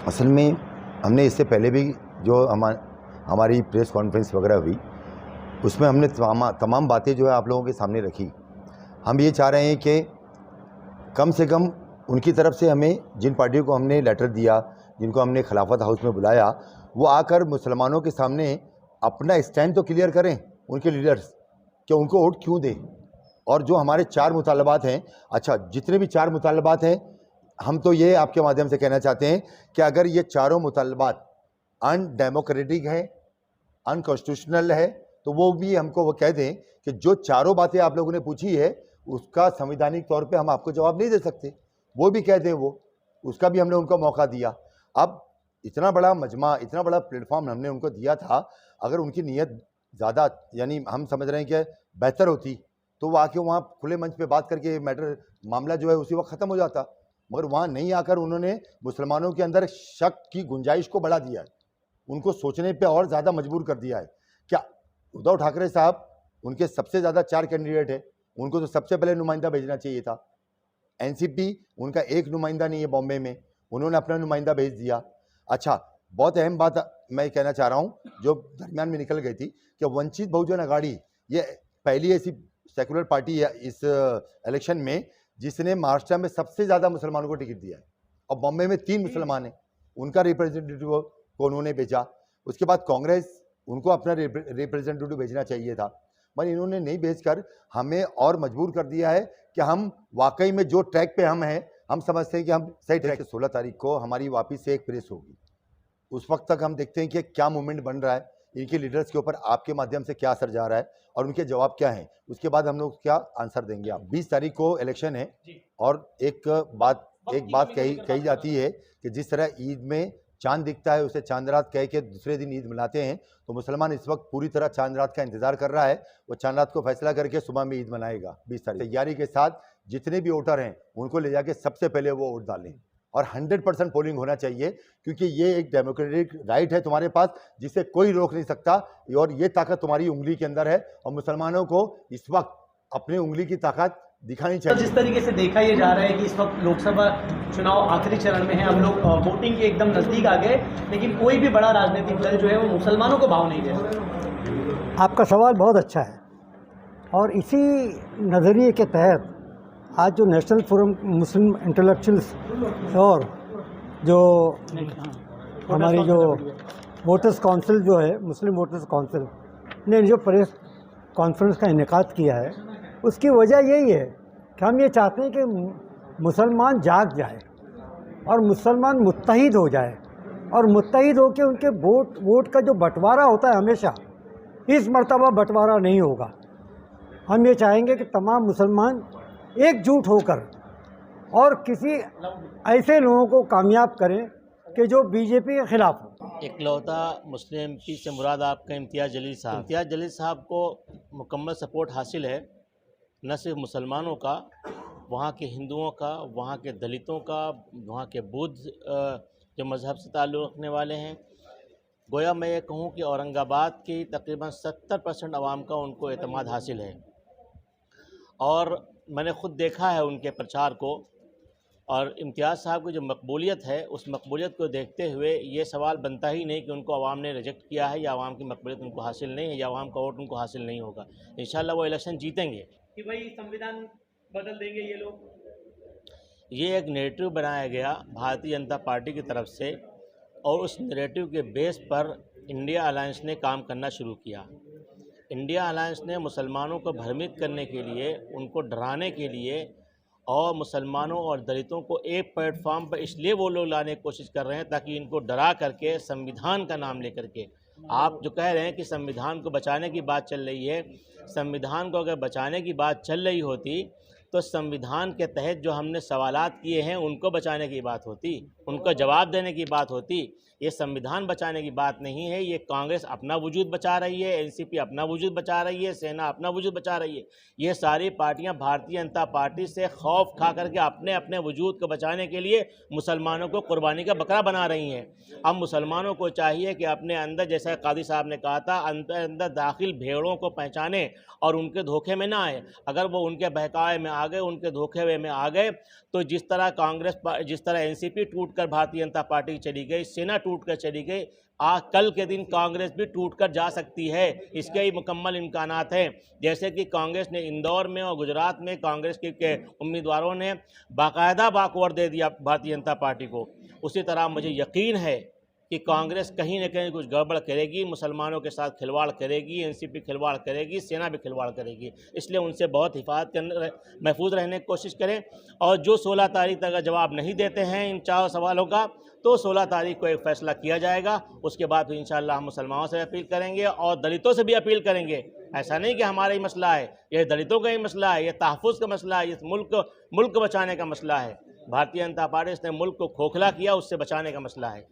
असल में हमने इससे पहले भी जो हमारी प्रेस कॉन्फ्रेंस वगैरह हुई उसमें हमने तमाम बातें जो है आप लोगों के सामने रखी। हम ये चाह रहे हैं कि कम से कम उनकी तरफ से हमें जिन पार्टियों को हमने लेटर दिया, जिनको हमने खिलाफत हाउस में बुलाया, वो आकर मुसलमानों के सामने अपना स्टैंड तो क्लियर करें उनके लीडर्स कि उनको वोट क्यों दें। और जो हमारे 4 मुतालबात हैं, अच्छा जितने भी 4 मुतालबात हैं, हम तो ये आपके माध्यम से कहना चाहते हैं कि अगर ये चारों मुतालबात अनडेमोक्रेटिक है, अनकॉन्स्टिट्यूशनल है, तो वो भी हमको वो कह दें कि जो चारों बातें आप लोगों ने पूछी है उसका संवैधानिक तौर पे हम आपको जवाब नहीं दे सकते, वो भी कह दें। वो उसका भी हमने उनको मौका दिया। अब इतना बड़ा मजमा, इतना बड़ा प्लेटफॉर्म हमने उनको दिया था, अगर उनकी नीयत ज़्यादा यानी हम समझ रहे हैं कि बेहतर होती तो वो आके वहाँ खुले मंच पे बात करके मैटर मामला जो है उसी वक्त ख़त्म हो जाता। मगर वहाँ नहीं आकर उन्होंने मुसलमानों के अंदर शक की गुंजाइश को बढ़ा दिया है, उनको सोचने पे और ज़्यादा मजबूर कर दिया है। क्या उद्धव ठाकरे साहब, उनके सबसे ज़्यादा 4 कैंडिडेट है, उनको तो सबसे पहले नुमाइंदा भेजना चाहिए था। एनसीपी उनका एक नुमाइंदा नहीं है बॉम्बे में, उन्होंने अपना नुमाइंदा भेज दिया। अच्छा, बहुत अहम बात मैं कहना चाह रहा हूँ जो दरमियान में निकल गई थी कि वंचित बहुजन अघाड़ी ये पहली ऐसी सेकुलर पार्टी है इस इलेक्शन में जिसने महाराष्ट्र में सबसे ज़्यादा मुसलमानों को टिकट दिया है, और बॉम्बे में 3 मुसलमान हैं, उनका रिप्रेजेंटेटिव को उन्होंने भेजा। उसके बाद कांग्रेस, उनको अपना रिप्रेजेंटेटिव भेजना चाहिए था, मगर इन्होंने नहीं भेजकर हमें और मजबूर कर दिया है कि हम वाकई में जो ट्रैक पे हम हैं, हम समझते हैं कि हम सही ट्रैक। 16 तारीख को हमारी वापस से एक प्रेस होगी, उस वक्त तक हम देखते हैं कि क्या मूवमेंट बन रहा है, इनके लीडर्स के ऊपर आपके माध्यम से क्या असर जा रहा है और उनके जवाब क्या हैं, उसके बाद हम लोग क्या आंसर देंगे। आप 20 तारीख को इलेक्शन है, और एक बात कही जाती है कि जिस तरह ईद में चांद दिखता है उसे चांद रात कह के दूसरे दिन ईद मनाते हैं, तो मुसलमान इस वक्त पूरी तरह चांद रात का इंतजार कर रहा है। वो चांद रात को फैसला करके सुबह में ईद मनाएगा 20 तारीख। तैयारी के साथ जितने भी वोटर हैं उनको ले जाके सबसे पहले वो वोट डालें, और 100% पोलिंग होना चाहिए, क्योंकि ये एक डेमोक्रेटिक राइट है तुम्हारे पास जिसे कोई रोक नहीं सकता, और ये ताकत तुम्हारी उंगली के अंदर है, और मुसलमानों को इस वक्त अपनी उंगली की ताकत दिखानी चाहिए। जिस तरीके से देखा ये जा रहा है कि इस वक्त लोकसभा चुनाव आखिरी चरण में है, हम लोग वोटिंग के एकदम नज़दीक आ गए, लेकिन कोई भी बड़ा राजनीतिक दल जो है वो मुसलमानों को भाव नहीं दे रहा। आपका सवाल बहुत अच्छा है, और इसी नज़रिए के तहत आज जो नेशनल फोरम मुस्लिम इंटेलेक्चुअल्स और जो हमारी जो वोटर्स काउंसिल जो है, मुस्लिम वोटर्स काउंसिल ने जो प्रेस कॉन्फ्रेंस का इनेकाद किया है, उसकी वजह यही है कि हम ये चाहते हैं कि मुसलमान जाग जाए और मुसलमान मुत्तहिद हो जाए, और मुत्तहिद होकर उनके वोट का जो बंटवारा होता है हमेशा, इस मर्तबा बंटवारा नहीं होगा। हम ये चाहेंगे कि तमाम मुसलमान एकजुट होकर और किसी ऐसे लोगों को कामयाब करें कि जो बीजेपी के खिलाफ हो। इकलौता मुस्लिम एमपी से मुराद आपका इम्तियाज़ जलील साहब। इम्तियाज़ जलील साहब को मुकम्मल सपोर्ट हासिल है, न सिर्फ मुसलमानों का, वहाँ के हिंदुओं का, वहाँ के दलितों का, वहाँ के बुद्ध जो मज़हब से ताल्लुक़ रखने वाले हैं। गोया मैं ये कहूँ कि औरंगाबाद की तकरीबन 70% आवाम का उनको एतमाद हासिल है, और मैंने ख़ुद देखा है उनके प्रचार को। और इम्तियाज़ साहब की जो मकबूलियत है, उस मकबूलियत को देखते हुए ये सवाल बनता ही नहीं कि उनको आवाम ने रिजेक्ट किया है, या आवाम की मकबूलियत उनको हासिल नहीं है, या आवाम का वोट उनको हासिल नहीं होगा। इंशाल्लाह वो इलेक्शन जीतेंगे। कि भाई संविधान बदल देंगे ये लोग, ये एक नैरेटिव बनाया गया भारतीय जनता पार्टी की तरफ से, और उस नैरेटिव के बेस पर इंडिया अलायंस ने काम करना शुरू किया। इंडिया अलायंस ने मुसलमानों को भ्रमित करने के लिए, उनको डराने के लिए, और मुसलमानों और दलितों को एक प्लेटफॉर्म पर इसलिए वो लोग लाने की कोशिश कर रहे हैं ताकि इनको डरा करके संविधान का नाम लेकर के, आप जो कह रहे हैं कि संविधान को बचाने की बात चल रही है, संविधान को अगर बचाने की बात चल रही होती तो संविधान के तहत जो हमने सवालात किए हैं उनको बचाने की बात होती, उनको जवाब देने की बात होती। ये संविधान बचाने की बात नहीं है। ये कांग्रेस अपना वजूद बचा रही है, एनसीपी अपना वजूद बचा रही है, सेना अपना वजूद बचा रही है। ये सारी पार्टियां भारतीय जनता पार्टी से खौफ खा करके अपने अपने वजूद को बचाने के लिए मुसलमानों को कुर्बानी का बकरा बना रही हैं। अब मुसलमानों को चाहिए कि अपने अंदर, जैसा कादी साहब ने कहा था, अंदर अंदर दाखिल भेड़ों को पहचाने और उनके धोखे में ना आए। अगर वो उनके बहकावे में आ आ गए, उनके धोखे में आ गए, तो जिस तरह एनसीपी टूटकर भारतीय जनता पार्टी चली गई, सेना टूटकर चली गई, कल के दिन कांग्रेस भी टूटकर जा सकती है। इसके ही मुकम्मल इम्कानात हैं। जैसे कि कांग्रेस ने इंदौर में और गुजरात में कांग्रेस के उम्मीदवारों ने बाकायदा बाकवर दे दिया भारतीय जनता पार्टी को, उसी तरह मुझे यकीन है कि कांग्रेस कहीं न कहीं कुछ गड़बड़ करेगी, मुसलमानों के साथ खिलवाड़ करेगी, एनसीपी खिलवाड़ करेगी, सेना भी खिलवाड़ करेगी। इसलिए उनसे बहुत महफूज रहने की कोशिश करें, और जो 16 तारीख तक अगर जवाब नहीं देते हैं इन 4 सवालों का, तो 16 तारीख को एक फ़ैसला किया जाएगा। उसके बाद फिर इंशाअल्लाह हम मुसलमानों से अपील करेंगे और दलितों से भी अपील करेंगे। ऐसा नहीं कि हमारा ही मसला है, यह दलितों का ही मसला है, यह तहफ़्फ़ुज़ का मसला है, इस मुल्क बचाने का मसला है। भारतीय जनता पार्टी ने मुल्क को खोखला किया, उससे बचाने का मसला है।